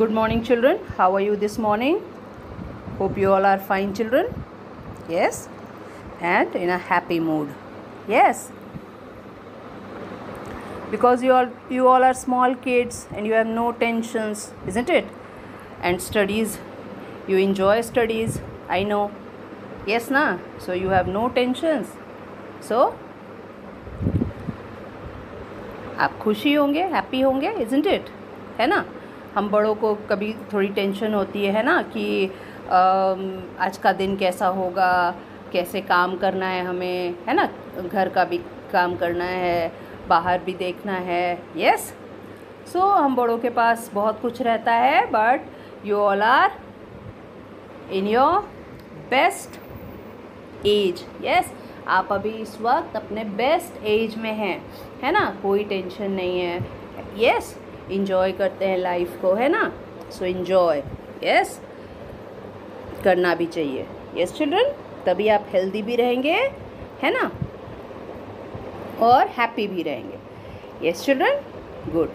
Good morning, children. How are you this morning? Hope you all are fine, children. Yes, and in a happy mood. Yes, because you all are small kids and you have no tensions, isn't it? And studies, you enjoy studies. I know. Yes, na. So you have no tensions. So आप खुशी होंगे, happy होंगे, isn't it, है ना. हम बड़ों को कभी थोड़ी टेंशन होती है ना कि आज का दिन कैसा होगा, कैसे काम करना है हमें, है ना. घर का भी काम करना है, बाहर भी देखना है. यस, सो हम बड़ों के पास बहुत कुछ रहता है, but you all are in your best age. Yes, आप अभी इस वक्त अपने बेस्ट एज में हैं, है ना. कोई टेंशन नहीं है. यस, इंजॉय करते हैं लाइफ को, है ना. सो इंजॉय, यस, करना भी चाहिए. यस चिल्ड्रन, तभी आप हेल्दी भी रहेंगे, है ना, और हैप्पी भी रहेंगे. Yes children, good.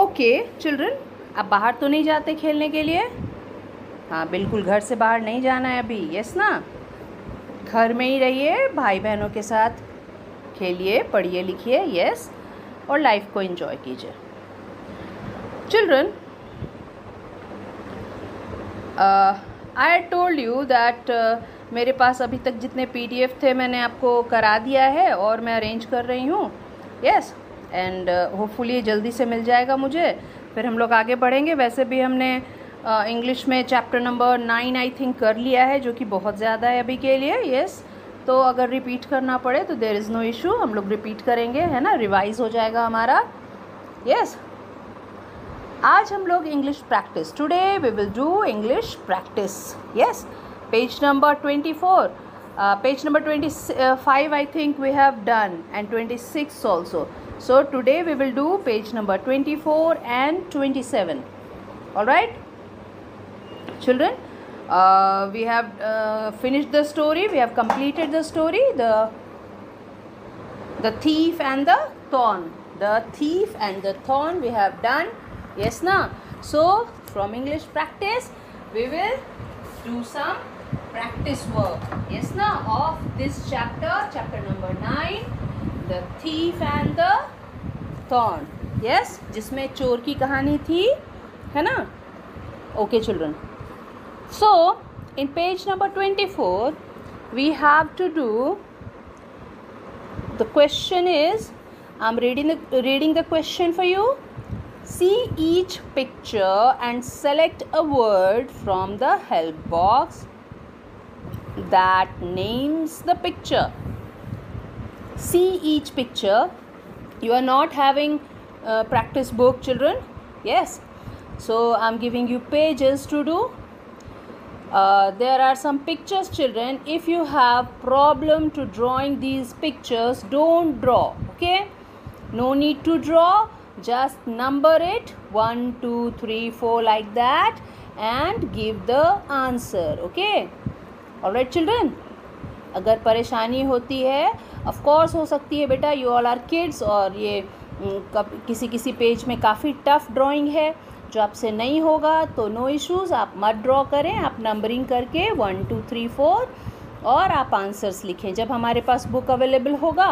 Okay children, आप बाहर तो नहीं जाते खेलने के लिए? हाँ, बिल्कुल घर से बाहर नहीं जाना है अभी. यस ना, घर में ही रहिए, भाई बहनों के साथ खेलिए, पढ़िए लिखिए. यस, और लाइफ को एंजॉय कीजिए. Children, I told you that मेरे पास अभी तक जितने PDF थे मैंने आपको करा दिया है और मैं अरेंज कर रही हूँ. यस, एंड होपफुली जल्दी से मिल जाएगा मुझे, फिर हम लोग आगे बढ़ेंगे. वैसे भी हमने इंग्लिश में चैप्टर नंबर 9 आई थिंक कर लिया है, जो कि बहुत ज़्यादा है अभी के लिए. यस, तो अगर रिपीट करना पड़े तो देयर इज़ नो इशू, हम लोग रिपीट करेंगे, है ना, रिवाइज हो जाएगा हमारा. यस, आज हम लोग English practice, today we will do English practice. Yes, page number 24, page number 25 I think we have done, and 26 also. So today we will do page number 24 and 27. All right children, we have finished the story, we have completed the story, the thief and the thorn. The thief and the thorn we have done. Yes na. So from English practice we will do some practice work. Yes na, of this chapter number 9, the thief and the thorn. Yes, जिसमें चोर की कहानी थी, है ना. Okay children, so in page number 24 we have to do, the question is, I'm reading the question for you. See each picture and select a word from the help box that names the picture. See each picture. You are not having practice book children. Yes, so I'm giving you pages to do. There are some pictures children. If you have problem to drawing these pictures, don't draw. Okay, no need to draw, just number it 1 2 3 4 like that and give the answer. Okay, all right children. अगर परेशानी होती है, of course हो सकती है बेटा, you all are kids, और ये किसी पेज में काफ़ी टफ ड्राइंग है जो आपसे नहीं होगा तो नो इश्यूज़, आप मत ड्रॉ करें, आप नंबरिंग करके 1 2 3 4 और आप आंसर्स लिखें. जब हमारे पास बुक अवेलेबल होगा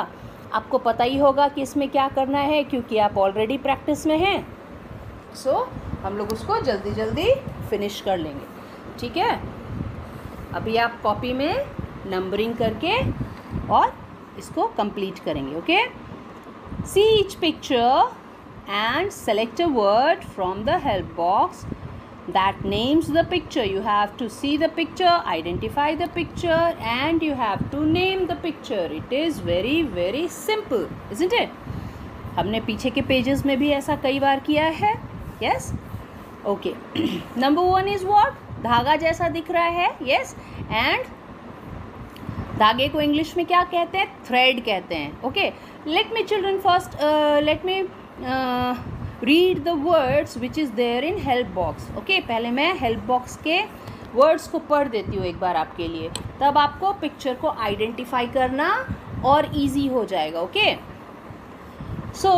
आपको पता ही होगा कि इसमें क्या करना है, क्योंकि आप ऑलरेडी प्रैक्टिस में हैं. सो हम लोग उसको जल्दी जल्दी फिनिश कर लेंगे. ठीक है, अभी आप कॉपी में नंबरिंग करके और इसको कंप्लीट करेंगे. Okay, see each picture and select a word from the help box that names the picture. You have to see the picture, identify the picture, and you have to name the picture. It is very very simple, isn't it? हमने पीछे के pages में भी ऐसा कई बार किया है. yes, okay. Number 1 is what? धागा जैसा दिख रहा है. yes, and धागे को इंग्लिश में क्या कहते हैं? थ्रेड कहते हैं. okay, let me children first let me read the words which is there in help box. okay, पहले मैं help box के words को पढ़ देती हूँ एक बार आपके लिए, तब आपको पिक्चर को आइडेंटिफाई करना और इजी हो जाएगा. Okay, so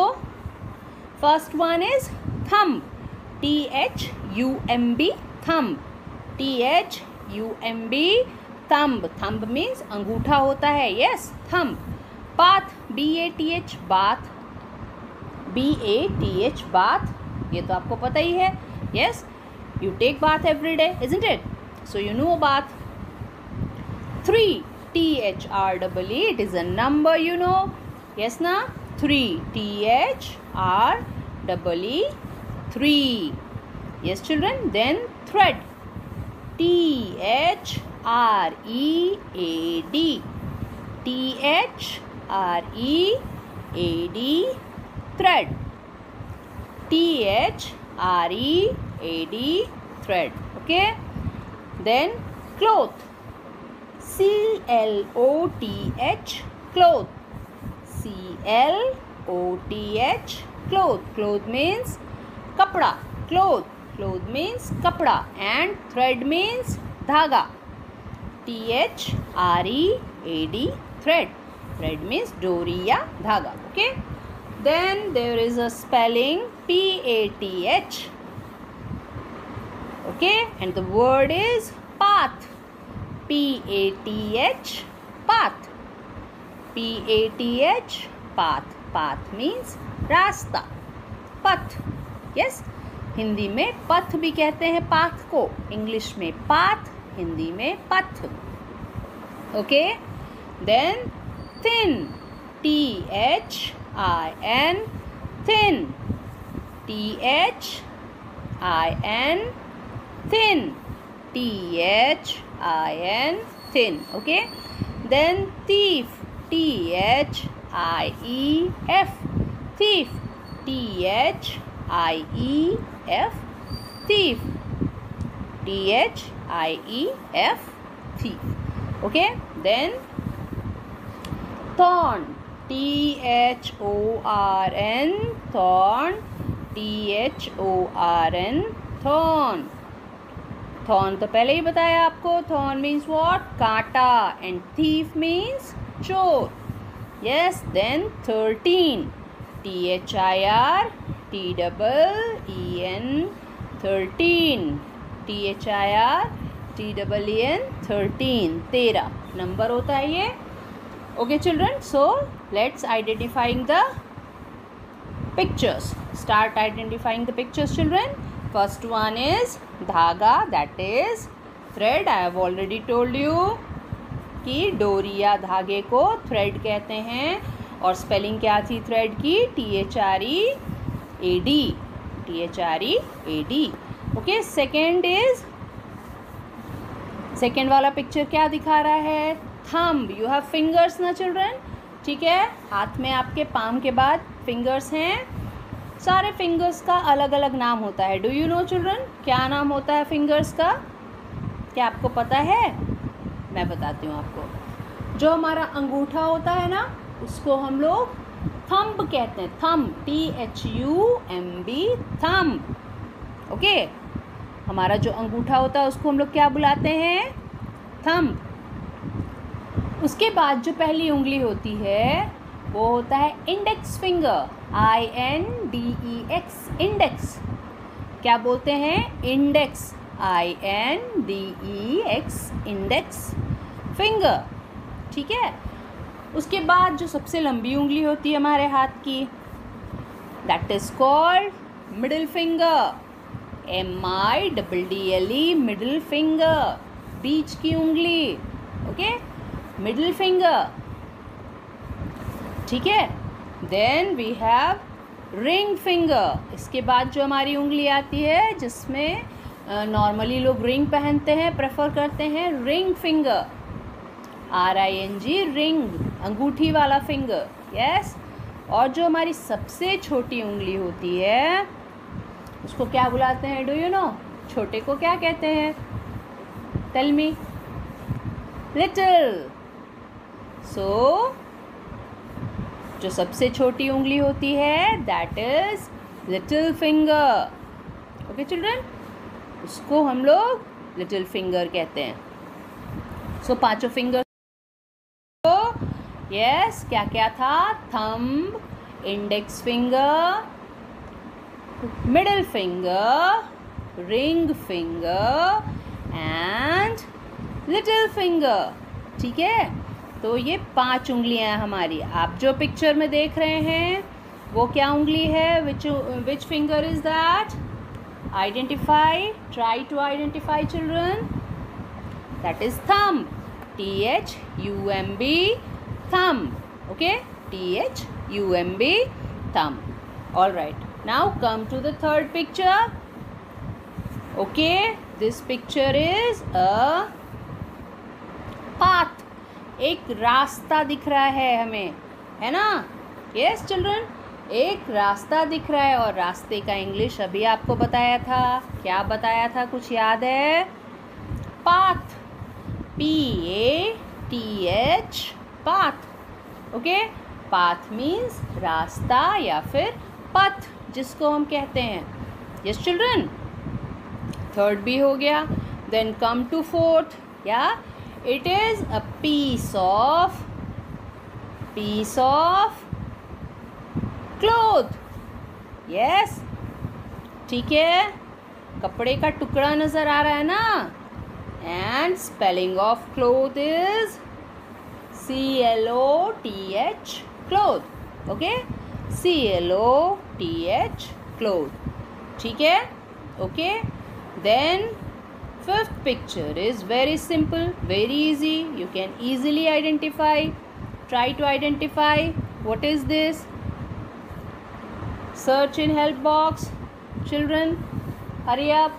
first one is thumb. THUMB thumb, THUMB thumb, thumb means अंगूठा होता है, yes, thumb. Bath, BATH bath, BATH bath, ये तो आपको पता ही है, yes, you take bath every day, isn't it? So you know bath. 3, THREE, it is a number, you know, yes na, 3, THREE, 3, yes children. Then thread, THREAD, THREAD, thread, THREAD, thread, okay. Then cloth, CLOTH, cloth, CLOTH, cloth, cloth means kapda, cloth, cloth means kapda, and thread means dhaga, THREAD, thread, thread means dori ya dhaga, okay. Then there is a spelling PATH, okay, and the word is path, PATH, path, PATH, path, path means रास्ता, पथ, yes, Hindi में पथ भी कहते हैं path को, English में path, Hindi में पथ, okay. Then thin, THIN, thin, THIN, thin, THIN, thin, okay. Then thief, THIEF, thief, THIEF, thief, THIEF, thief, okay. Then thorn, THORN, thorn, THORN, thorn, thorn तो पहले ही बताया आपको, thorn means what, कांटा, and thief means चोर, yes. Then 13, THIRTEEN, 13, THIRTEEN, 13, 13 number होता है ये, okay children. So let's identifying the pictures. Start identifying the pictures children. First one is धागा, that is thread. I have already told you कि डोरी या धागे को thread कहते हैं, और स्पेलिंग क्या थी thread की, THREAD, THREAD, okay. सेकेंड वाला पिक्चर क्या दिखा रहा है, थंब, यू हैव फिंगर्स ना चिल्ड्रन, ठीक है, हाथ में आपके पाम के बाद फिंगर्स हैं, सारे फिंगर्स का अलग अलग नाम होता है. डू यू नो चिल्ड्रन, क्या नाम होता है फिंगर्स का, क्या आपको पता है? मैं बताती हूँ आपको. जो हमारा अंगूठा होता है ना, उसको हम लोग थंब कहते हैं, थंब, THUMB, थंब, ओके. हमारा जो अंगूठा होता है उसको हम लोग क्या बुलाते हैं, थंब. उसके बाद जो पहली उंगली होती है वो होता है इंडेक्स फिंगर, INDEX, इंडेक्स. क्या बोलते हैं, इंडेक्स, INDEX, इंडेक्स फिंगर, ठीक है. उसके बाद जो सबसे लंबी उंगली होती है हमारे हाथ की, that is called middle finger, MIDDLE, middle finger, बीच की उंगली, ओके, मिडिल फिंगर, ठीक है. Then we have ring finger. इसके बाद जो हमारी उंगली आती है जिसमें नॉर्मली लोग रिंग पहनते हैं, प्रेफर करते हैं, रिंग फिंगर, RING, रिंग, अंगूठी वाला फिंगर, यस. और जो हमारी सबसे छोटी उंगली होती है उसको क्या बुलाते हैं, डू यू नो, छोटे को क्या कहते हैं, टेल मी, लिटिल. सो जो सबसे छोटी उंगली होती है that is little finger, okay children, उसको हम लोग लिटिल फिंगर कहते हैं. सो पांचों फिंगर, यस, क्या क्या था, thumb, index finger, middle finger, ring finger and little finger. ठीक है, तो ये 5 उंगलियां हैं हमारी. आप जो पिक्चर में देख रहे हैं वो क्या उंगली है? which finger is that? Identify. Try to identify, children. That is thumb. Thumb. Thumb. Okay, thumb. Thumb. All right. Now come to the third picture. Okay, this picture is a path. एक रास्ता दिख रहा है हमें, है ना? Yes, children. एक रास्ता दिख रहा है और रास्ते का इंग्लिश अभी आपको बताया था. क्या बताया था? कुछ याद है? Path. PATH. Path. Okay, path means रास्ता या फिर पथ जिसको हम कहते हैं. यस चिल्ड्रन, थर्ड भी हो गया. Then come to fourth. या it is a piece of cloth. Yes, ठीक है, कपड़े का टुकड़ा नजर आ रहा है ना. And spelling of cloth is CLOTH. Cloth. Okay, CLOTH. Cloth. ठीक है. Okay, then fifth picture is very simple, very easy. You can easily identify. Try to identify. What is this? Search in help box. Children, hurry up.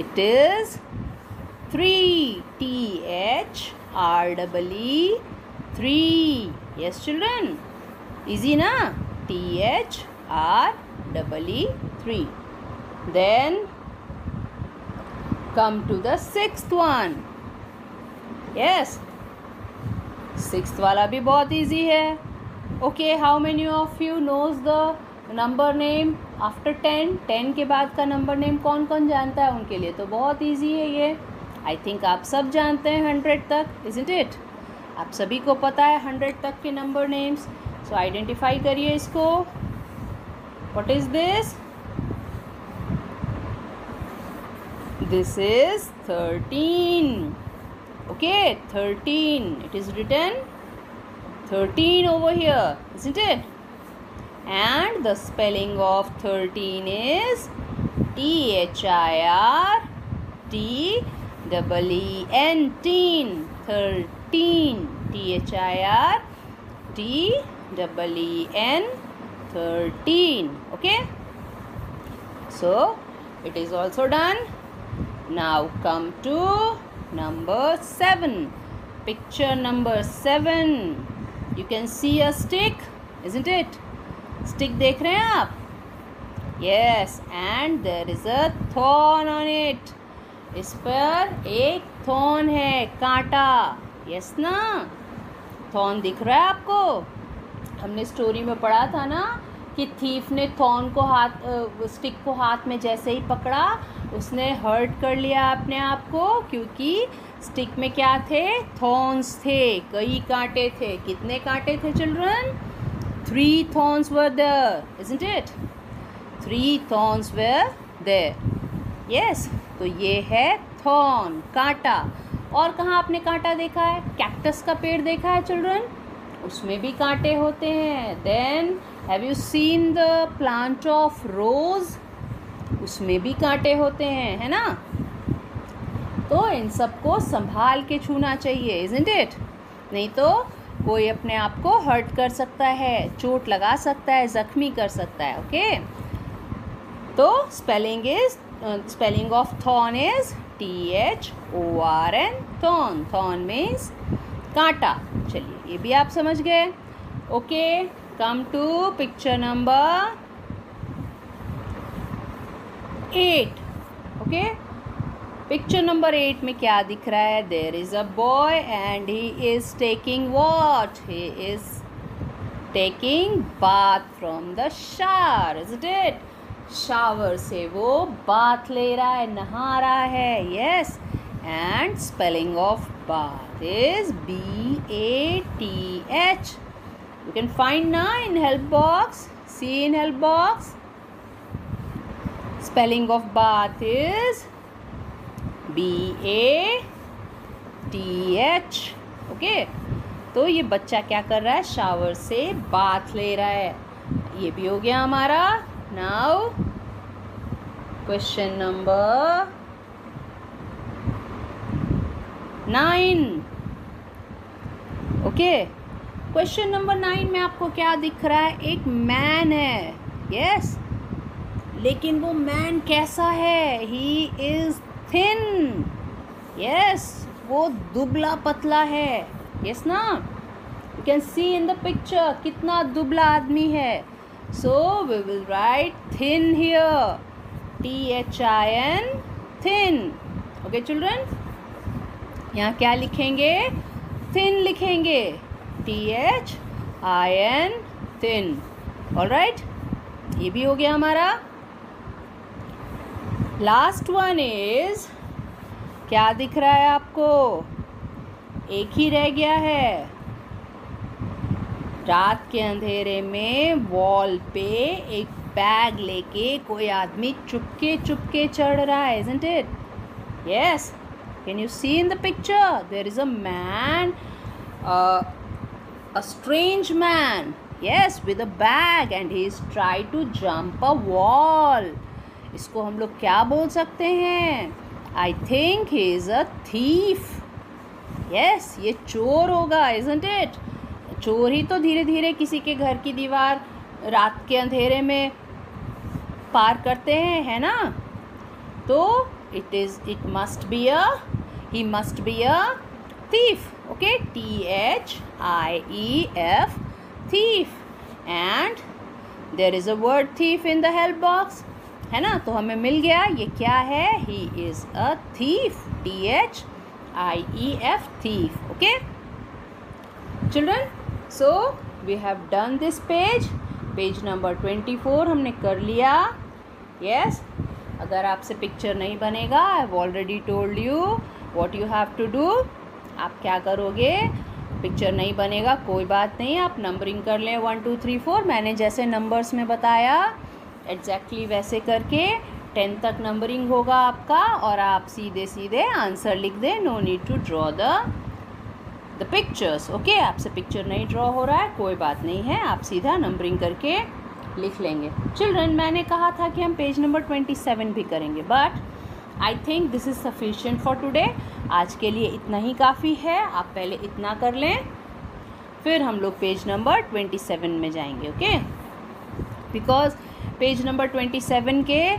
It is 3. THREE. 3. Yes, children. Easy na? THREE. 3. Then come to the sixth one. Yes, sixth वाला भी बहुत easy है. Okay, how many of you knows the number name after 10? 10 के बाद का number name कौन कौन जानता है? उनके लिए तो बहुत easy है ये. I think आप सब जानते हैं 100 तक, isn't it? आप सभी को पता है 100 तक के number names. So identify करिए इसको. What is this? This is 13. Okay, 13. It is written 13 over here, isn't it? And the spelling of 13 is THIRTEEN. 13. THIRTEEN. 13. Okay, so it is also done. Now come to number 7. Picture number 7. You can see a stick, isn't it? Stick देख रहे हैं आप? Yes, and there is a thorn on it. इस पर एक thorn है, कांटा. Yes ना? thorn दिख रहा है आपको? हमने स्टोरी में पढ़ा था ना कि थीफ ने थॉर्न को स्टिक को हाथ में जैसे ही पकड़ा उसने हर्ट कर लिया अपने आप को, क्योंकि स्टिक में क्या थे? थॉर्न्स थे, कई कांटे थे. कितने कांटे थे children? 3 thorns were there, isn't it? 3 thorns were there. Yes, तो ये है थॉर्न, कांटा. और कहाँ आपने कांटा देखा है? कैक्टस का पेड़ देखा है चिल्ड्रन? उसमें भी कांटे होते हैं. Then have you seen the plant of rose? उसमें भी कांटे होते हैं, है ना? तो इन सबको संभाल के छूना चाहिए, isn't it? नहीं तो कोई अपने आप को हर्ट कर सकता है, चोट लगा सकता है, जख्मी कर सकता है. ओके, तो spelling of thorn is THORN. Thorn. Thorn means कांटा. चलिए, ये भी आप समझ गए. Okay, come to picture number 8. Okay, picture number 8 में क्या दिख रहा है? There is a boy and he is taking what? He is taking bath from the shower, is it? Shower से वो बाथ ले रहा है, नहा रहा है. Yes, and spelling of bath is BATH. You can find now in help box. See in help box. spelling of bath is BATH. Okay, तो ये बच्चा क्या कर रहा है, शावर से बाथ ले रहा है. ये भी हो गया हमारा. Now question number 9. Okay, question number 9 में आपको क्या दिख रहा है, एक मैन है. यस, लेकिन वो मैन कैसा है, ही इज थिन. यस, वो दुबला पतला है. यस ना, you can see in the picture कितना दुबला आदमी है. So we will write thin here, THIN, thin. Okay children, यहाँ क्या लिखेंगे, थिन लिखेंगे, THIN, थिन. ऑलराइट, ये भी हो गया हमारा. लास्ट वन इज, क्या दिख रहा है आपको, एक ही रह गया है. रात के अंधेरे में वॉल पे एक बैग लेके कोई आदमी चुपके चुपके चढ़ रहा है. isn't it? Yes. Can you see in the picture? There is a man, a strange man. Yes, with a bag, and he is trying to jump a wall. इसको हम लोग क्या बोल सकते हैं? I think he is a thief. Yes, ये चोर होगा. isn't it? चोर ही तो धीरे धीरे किसी के घर की दीवार रात के अंधेरे में पार करते हैं, है ना. तो it must be a, he must be a thief. Okay, THIEF, thief. And there is a word thief in the help box, है ना. तो हमें मिल गया, ये क्या है, he is a thief, THIEF, thief. Okay children, so we have done this page number 24 हमने कर लिया. Yes, अगर आपसे पिक्चर नहीं बनेगा, I have already told you what you have to do. आप क्या करोगे, पिक्चर नहीं बनेगा कोई बात नहीं, आप नंबरिंग कर लें 1 2 3 4. मैंने जैसे नंबर्स में बताया एग्जैक्टली वैसे करके 10 तक नंबरिंग होगा आपका, और आप सीधे सीधे आंसर लिख दें. No need to draw the pictures. Okay, आपसे पिक्चर नहीं ड्रॉ हो रहा है कोई बात नहीं है, आप सीधा नंबरिंग करके लिख लेंगे. चिल्ड्रन, मैंने कहा था कि हम पेज नंबर 27 भी करेंगे, but I think this is sufficient for today. आज के लिए इतना ही काफ़ी है. आप पहले इतना कर लें, फिर हम लोग पेज नंबर 27 में जाएंगे. ओके, बिकॉज पेज नंबर 27 के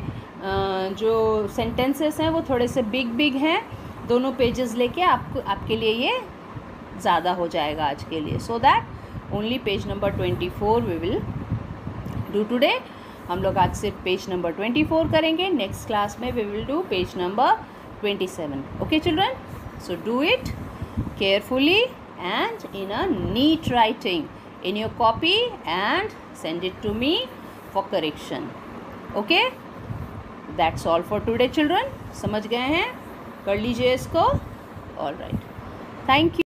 जो सेंटेंसेस हैं वो थोड़े से बिग हैं. दोनों पेजेस लेके आपके लिए ये ज़्यादा हो जाएगा आज के लिए. So that only page number 24 we will do today. हम लोग आज सिर्फ पेज नंबर 24 करेंगे. नेक्स्ट क्लास में we will do page number 27. Okay children, so do it carefully and in a neat writing in your copy and send it to me for correction. Okay, that's all for today children. समझ गए हैं, कर लीजिए इसको. All right, thank you.